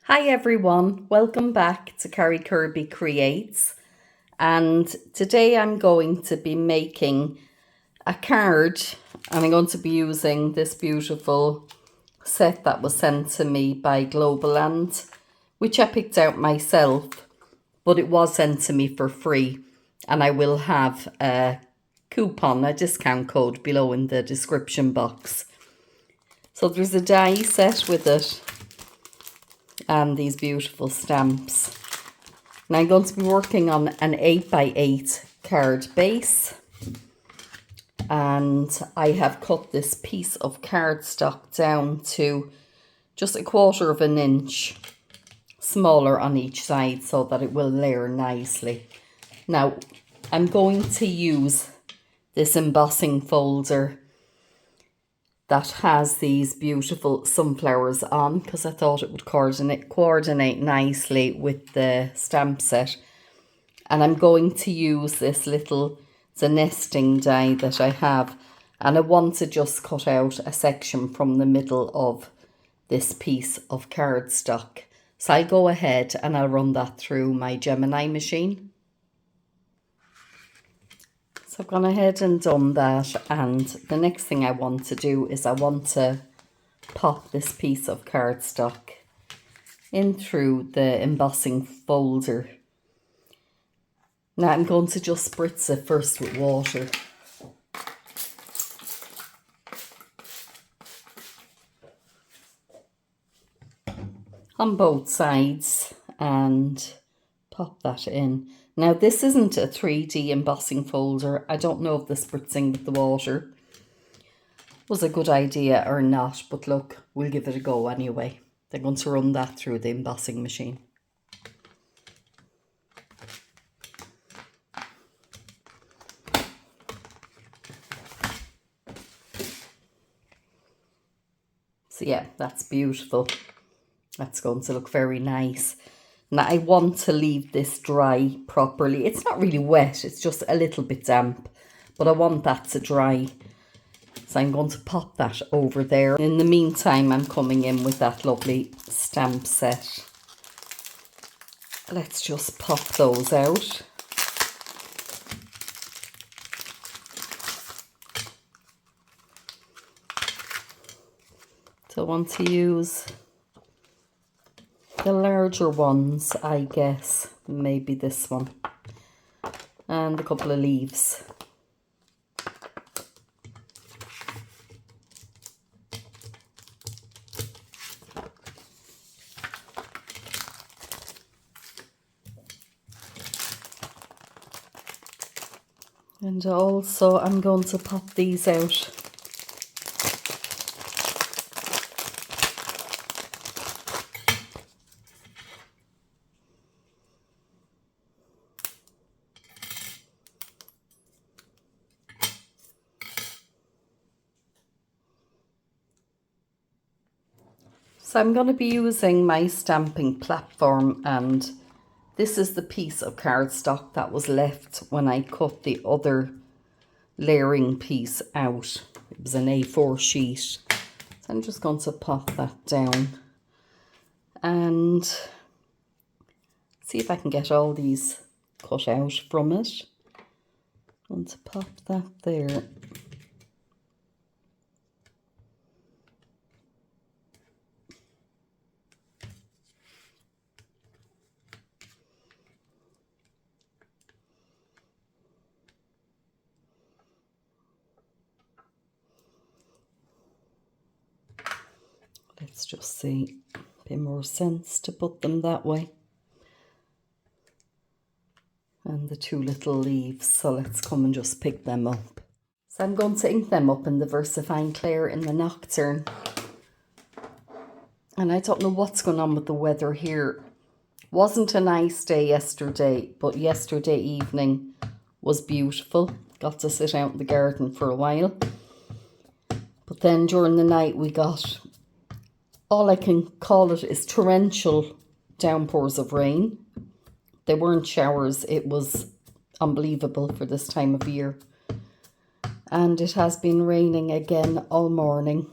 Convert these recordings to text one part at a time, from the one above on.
Hi everyone, welcome back to Carrie Kirby Creates, and today I'm going to be making a card and I'm going to be using this beautiful set that was sent to me by Globleland, which I picked out myself, but it was sent to me for free, and I will have a coupon, a discount code below in the description box. So there's a die set with it and these beautiful stamps. Now I'm going to be working on an 8x8 card base, and I have cut this piece of cardstock down to just 1/4 of an inch smaller on each side so that it will layer nicely. Now I'm going to use this embossing folder that has these beautiful sunflowers on because I thought it would coordinate nicely with the stamp set. And I'm going to use this it's a nesting die that I have, and I want to just cut out a section from the middle of this piece of cardstock. So I'll go ahead and I'll run that through my Gemini machine. So I've gone ahead and done that, and the next thing I want to do is I want to pop this piece of cardstock in through the embossing folder. Now I'm going to just spritz it first with water. On both sides, and pop that in. Now this isn't a 3D embossing folder. I don't know if the spritzing with the water was a good idea or not, but look, we'll give it a go anyway. They're going to run that through the embossing machine. So yeah, that's beautiful. That's going to look very nice. Now I want to leave this dry properly. It's not really wet, it's just a little bit damp, but I want that to dry. So I'm going to pop that over there. In the meantime, I'm coming in with that lovely stamp set. Let's just pop those out. So I want to use the larger ones, I guess, maybe this one, and a couple of leaves. And also I'm going to pop these out. So I'm going to be using my stamping platform, and this is the piece of cardstock that was left when I cut the other layering piece out. It was an A4 sheet. So I'm just going to pop that down and see if I can get all these cut out from it. I'm going to pop that there. Let's just see, a bit more sense to put them that way. And the two little leaves, so let's come and just pick them up. So I'm going to ink them up in the Versafine Clair in the Nocturne. And I don't know what's going on with the weather here. Wasn't a nice day yesterday, but yesterday evening was beautiful. Got to sit out in the garden for a while. But then during the night we got, all I can call it is torrential downpours of rain. They weren't showers, it was unbelievable for this time of year. And it has been raining again all morning.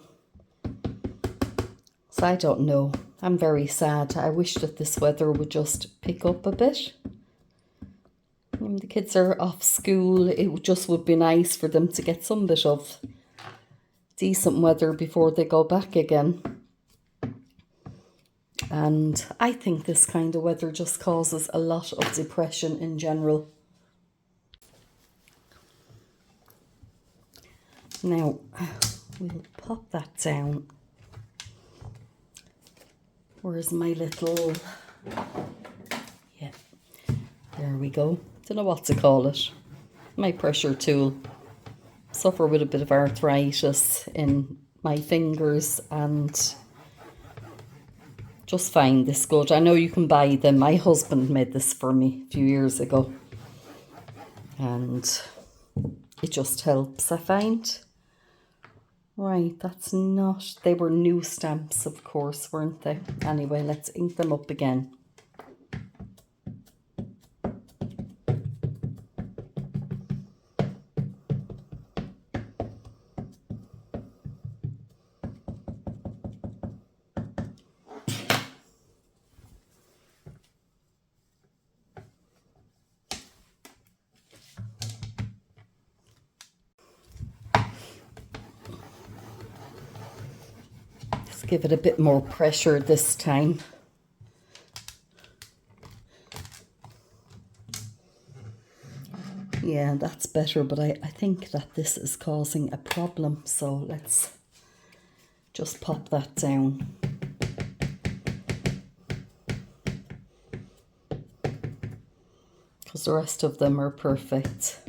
So I don't know. I'm very sad. I wish that this weather would just pick up a bit. When the kids are off school, it just would be nice for them to get some bit of decent weather before they go back again. And I think this kind of weather just causes a lot of depression in general. Now, we'll pop that down. Where's my little... Yeah, there we go. Don't know what to call it. My pressure tool. Suffer with a bit of arthritis in my fingers and just find this good. I know you can buy them. My husband made this for me a few years ago. And it just helps, I find. Right, that's not... They were new stamps, of course, weren't they? Anyway, let's ink them up again. Give it a bit more pressure this time. Yeah, that's better, but I think that this is causing a problem, so let's just pop that down. Because the rest of them are perfect.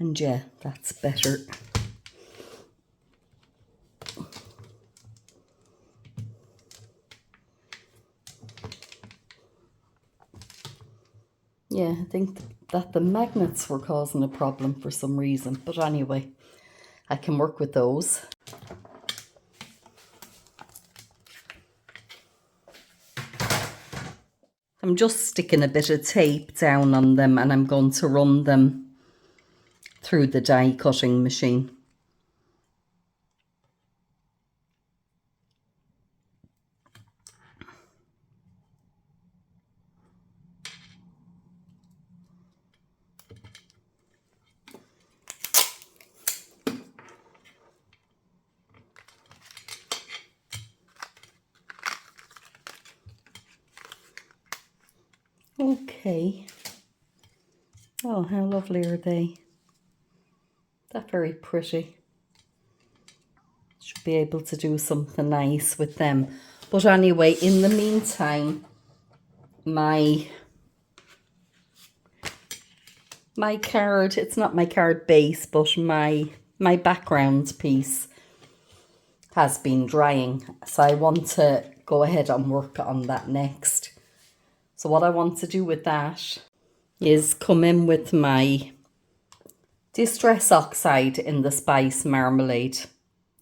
And yeah, that's better. Yeah, I think that the magnets were causing a problem for some reason. But anyway, I can work with those. I'm just sticking a bit of tape down on them and I'm going to run them through the die cutting machine. Okay. Oh, how lovely are they? They're very pretty. Should be able to do something nice with them. But anyway, in the meantime, my card, it's not my card base, but my background piece has been drying. So I want to go ahead and work on that next. So what I want to do with that is come in with my Distress Oxide in the Spice Marmalade,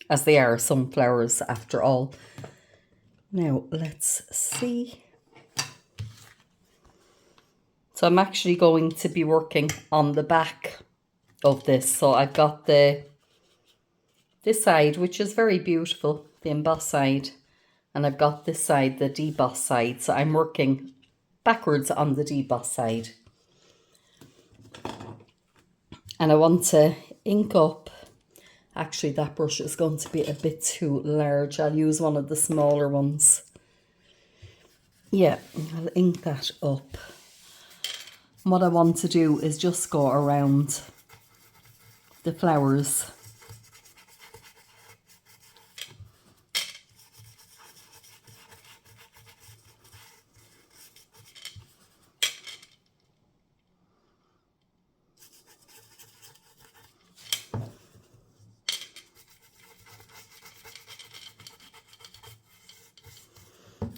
as they are sunflowers after all. Now, let's see. So I'm actually going to be working on the back of this. So I've got this side, which is very beautiful, the emboss side. And I've got this side, the deboss side. So I'm working backwards on the deboss side. And I want to ink up. Actually, that brush is going to be a bit too large. I'll use one of the smaller ones. Yeah, I'll ink that up. And what I want to do is just go around the flowers.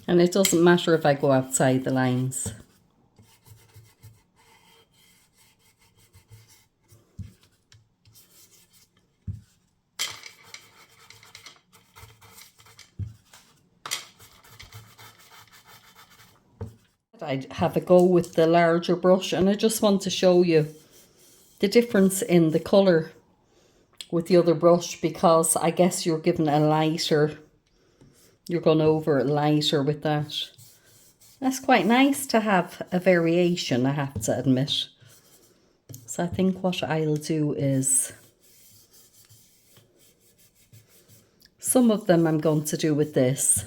And it doesn't matter if I go outside the lines. I'd have a go with the larger brush, and I just want to show you the difference in the colour with the other brush, because I guess you're given a lighter, you're going over it lighter with that. That's quite nice to have a variation, I have to admit. So I think what I'll do is, some of them I'm going to do with this.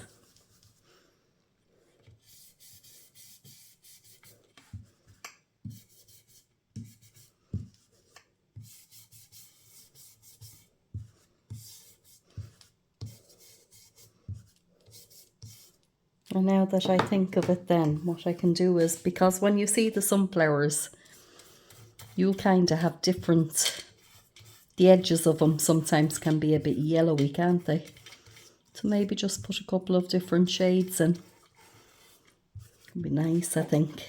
And now that I think of it then, what I can do is, because when you see the sunflowers, you'll kind of have different, the edges of them sometimes can be a bit yellowy, can't they? So maybe just put a couple of different shades in. It'll be nice, I think.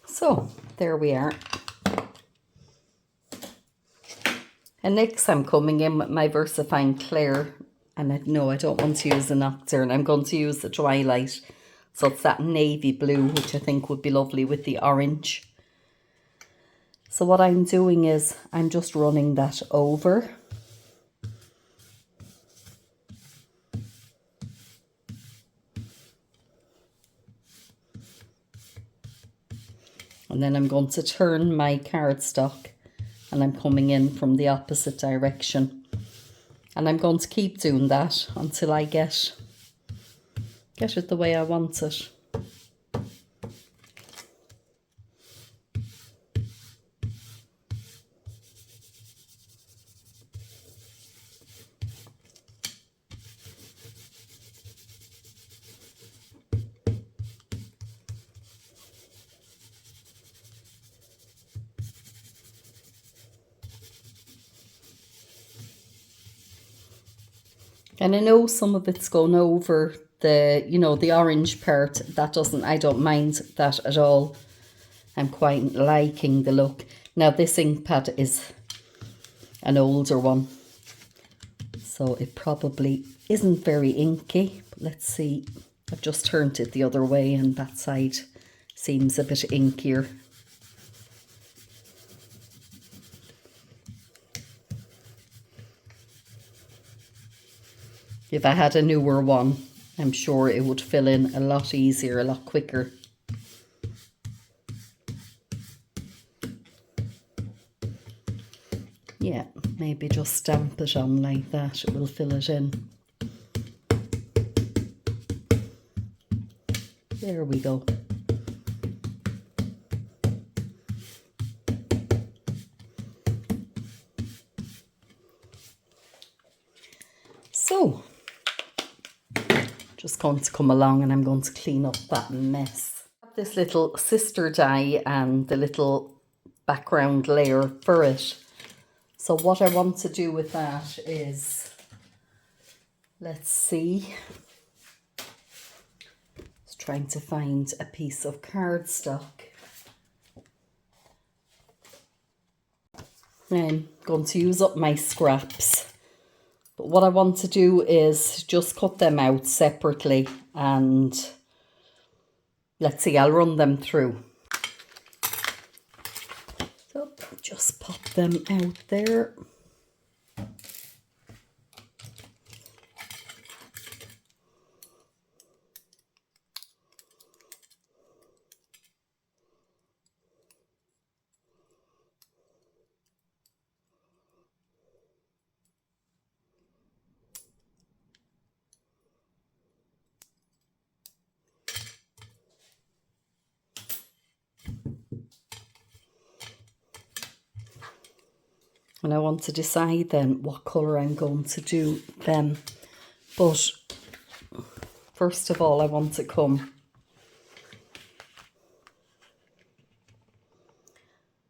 So there we are. And next I'm coming in with my Versafine Clair, and I don't want to use the Nocturne, I'm going to use the Twilight. So it's that navy blue, which I think would be lovely with the orange. So what I'm doing is I'm just running that over. And then I'm going to turn my cardstock, and I'm coming in from the opposite direction. And I'm going to keep doing that until I get it the way I want it. And I know some of it's gone over the, the orange part. I don't mind that at all. I'm quite liking the look. Now this ink pad is an older one, so it probably isn't very inky. But let's see, I've just turned it the other way and that side seems a bit inkier. If I had a newer one, I'm sure it would fill in a lot easier, a lot quicker. Yeah, maybe just stamp it on like that, it will fill it in. There we go. So, just going to come along and I'm going to clean up that mess. I have this little sister die and the little background layer for it. So what I want to do with that is, let's see, just trying to find a piece of cardstock. I'm going to use up my scraps. But what I want to do is just cut them out separately, and let's see, I'll run them through. So just pop them out there. And I want to decide then what colour I'm going to do them. But first of all, I want to come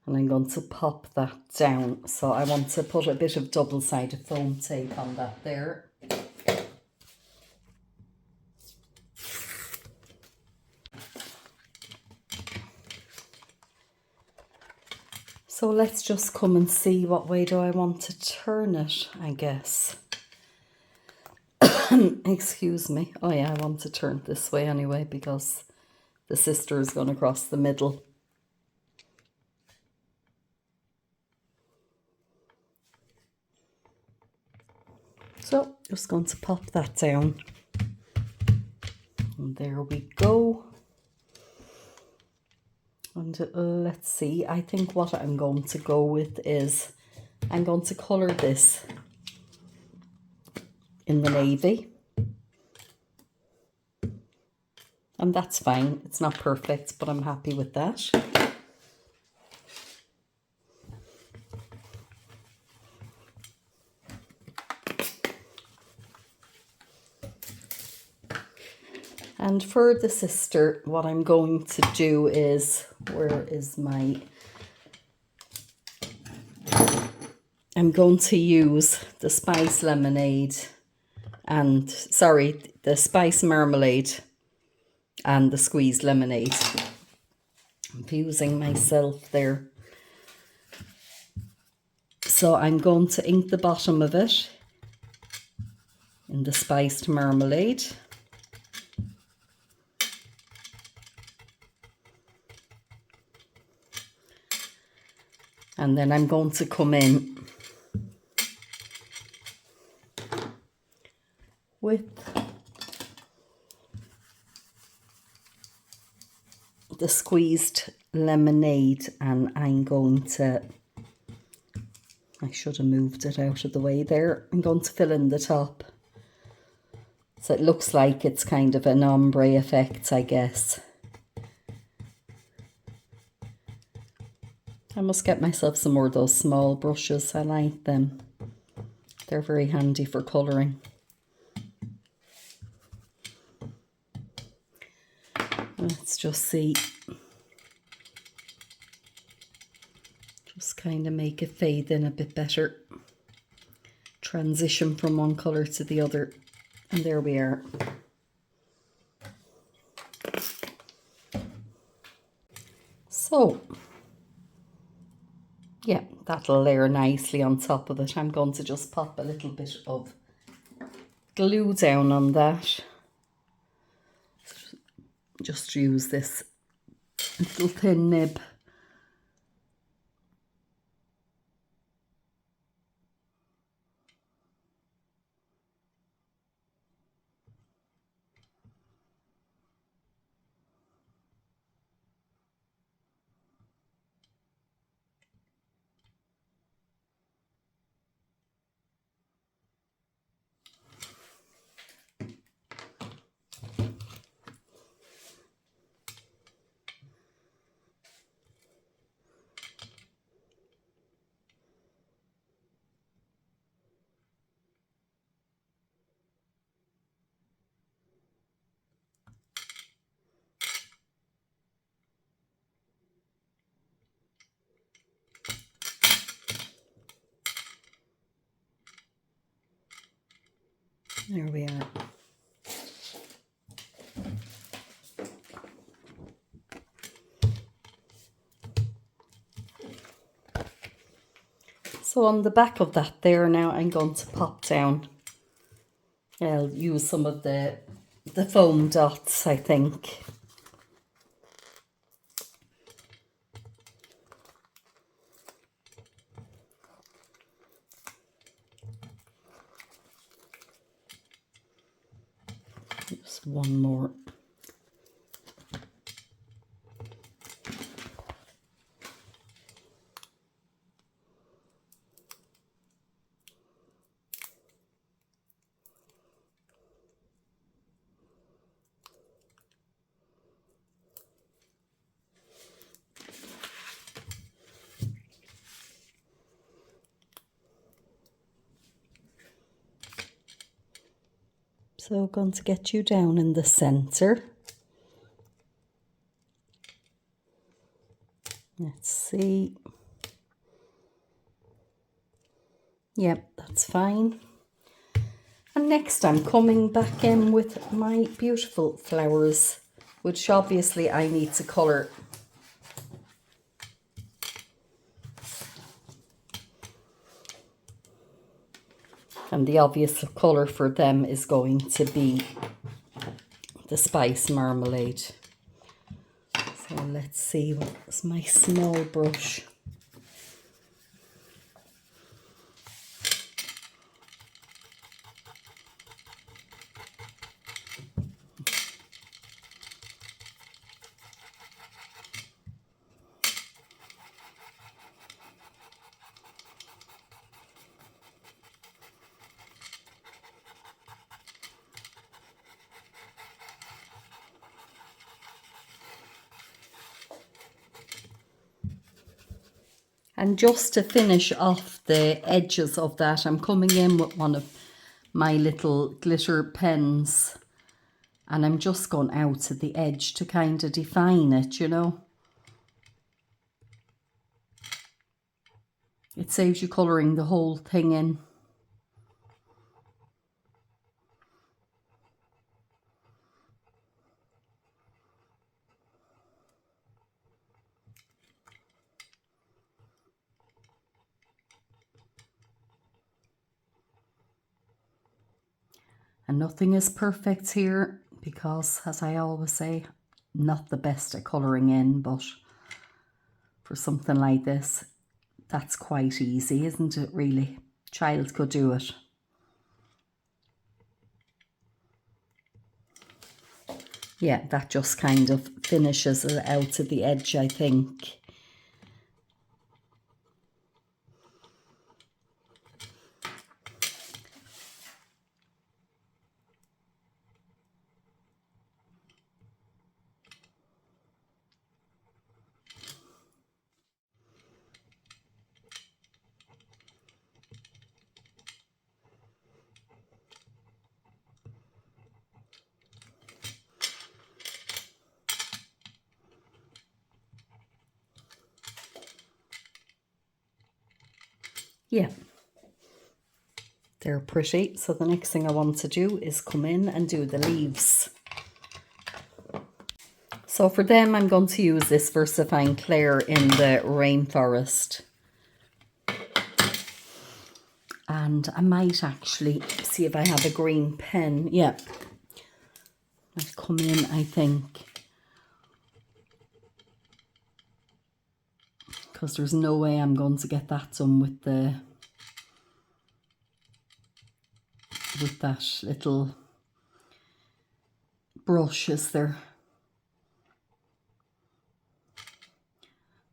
and I'm going to pop that down. So I want to put a bit of double-sided foam tape on that there. So let's just come and see what way do I want to turn it, I guess. Excuse me. Oh yeah, I want to turn it this way anyway because the sister is going to cross the middle. So just going to pop that down. And there we go. And let's see, I think what I'm going to go with is I'm going to colour this in the navy. And that's fine. It's not perfect, but I'm happy with that. And for the sister, what I'm going to do is, where is my... I'm going to use the spice lemonade and, sorry, the spice marmalade and the squeezed lemonade. I'm confusing myself there. So I'm going to ink the bottom of it in the spiced marmalade. And then I'm going to come in with the squeezed lemonade, and I'm going to, I should have moved it out of the way there. I'm going to fill in the top. So it looks like it's kind of an ombre effect, I guess. I must get myself some more of those small brushes. I like them. They're very handy for colouring. Let's just see. Just kind of make it fade in a bit better. Transition from one colour to the other. And there we are. So, yeah, that'll layer nicely on top of it. I'm going to just pop a little bit of glue down on that. Just use this little thin nib. There we are. So on the back of that there now, I'm going to pop down. I'll use some of the foam dots, I think. Just one more. So going to get you down in the center. Let's see. Yep, that's fine. And next I'm coming back in with my beautiful flowers, which obviously I need to colour. And the obvious colour for them is going to be the spice marmalade. So let's see, what's my small brush? And just to finish off the edges of that, I'm coming in with one of my little glitter pens, and I'm just going out to the edge to kind of define it, you know. It saves you colouring the whole thing in. And nothing is perfect here because, as I always say, not the best at colouring in, but for something like this, that's quite easy, isn't it, really? Child could do it. Yeah, that just kind of finishes it out to the edge, I think. Yeah, they're pretty. So the next thing I want to do is come in and do the leaves. So for them, I'm going to use this Versafine Clair in the Rainforest. And I might actually see if I have a green pen. Yeah, I'll come in, I think, because there's no way I'm going to get that done with that little brush, is there?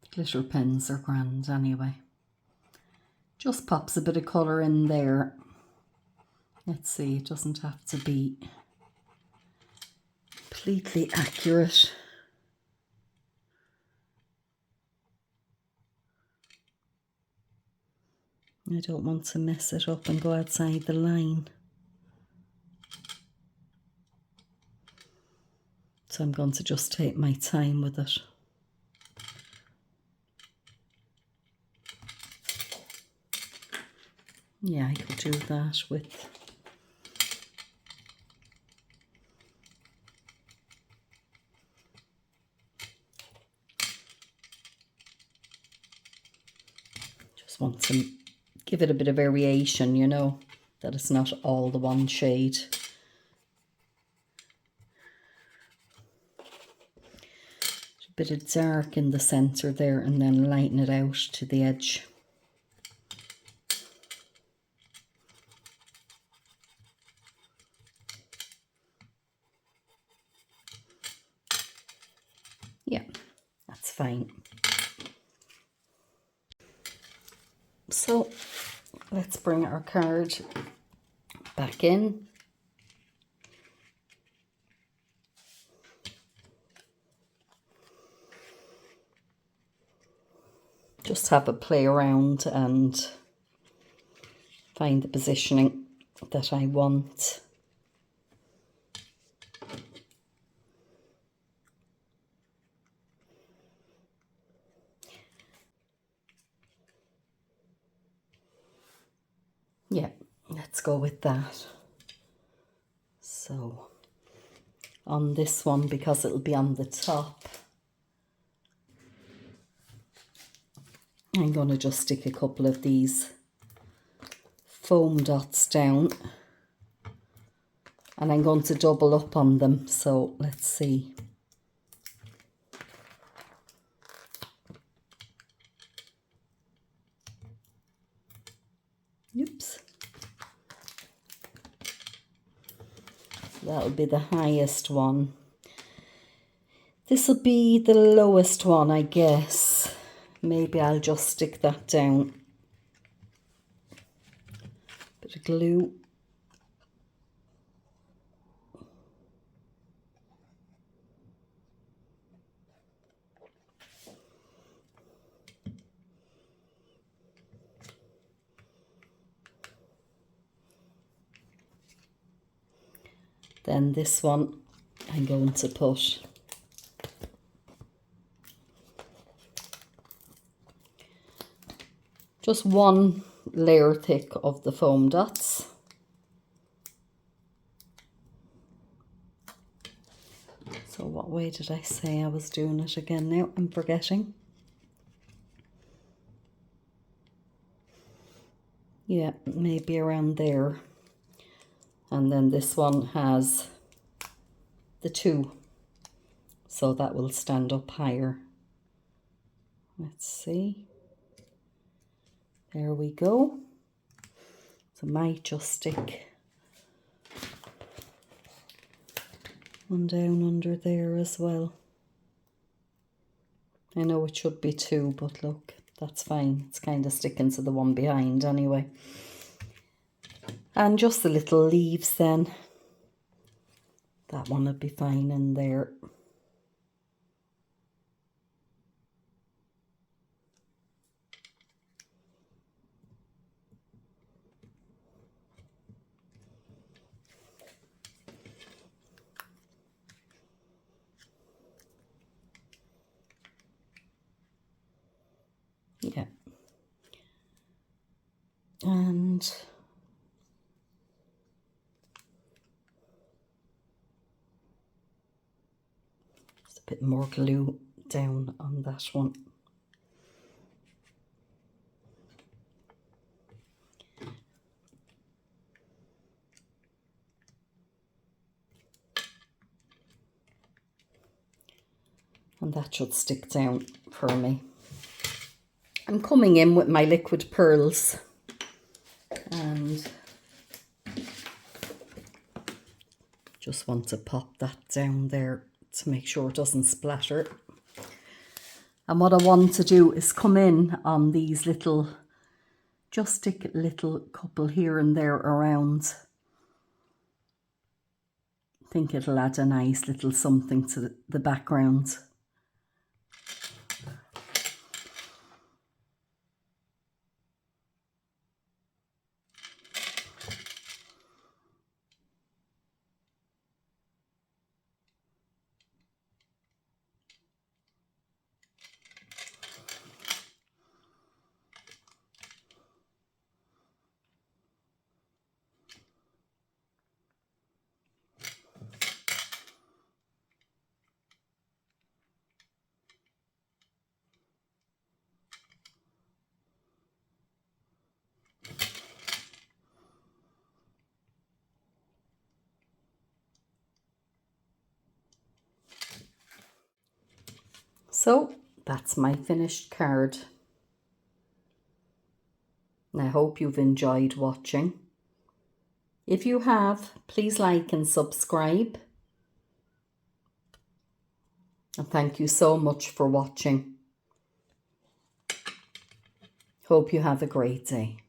The glitter pens are grand anyway. Just pops a bit of colour in there. Let's see, it doesn't have to be completely accurate. I don't want to mess it up and go outside the line. So I'm going to just take my time with it. Yeah, I could do that with... Just want to give it a bit of variation, you know, that it's not all the one shade. A bit of dark in the centre there and then lighten it out to the edge. Yeah, that's fine. So let's bring our card back in. Just have a play around and find the positioning that I want. Yeah, let's go with that. So on this one, because it'll be on the top, I'm going to just stick a couple of these foam dots down, and I'm going to double up on them. So let's see. Oops. That'll be the highest one. This will be the lowest one, I guess. Maybe I'll just stick that down. Bit of glue. Then this one I'm going to put just one layer thick of the foam dots. So what way did I say I was doing it again now? I'm forgetting. Yeah, maybe around there. And then this one has the two, so that will stand up higher. Let's see. There we go. So I might just stick one down under there as well. I know it should be two, but look, that's fine. It's kind of sticking to the one behind anyway. And just the little leaves then. That one would be fine in there. Yeah. And just a bit more glue down on that one. And that should stick down for me. I'm coming in with my liquid pearls and just want to pop that down there to make sure it doesn't splatter. And what I want to do is come in on these little, just stick a little couple here and there around. I think it'll add a nice little something to the background. So that's my finished card. And I hope you've enjoyed watching. If you have, please like and subscribe. And thank you so much for watching. Hope you have a great day.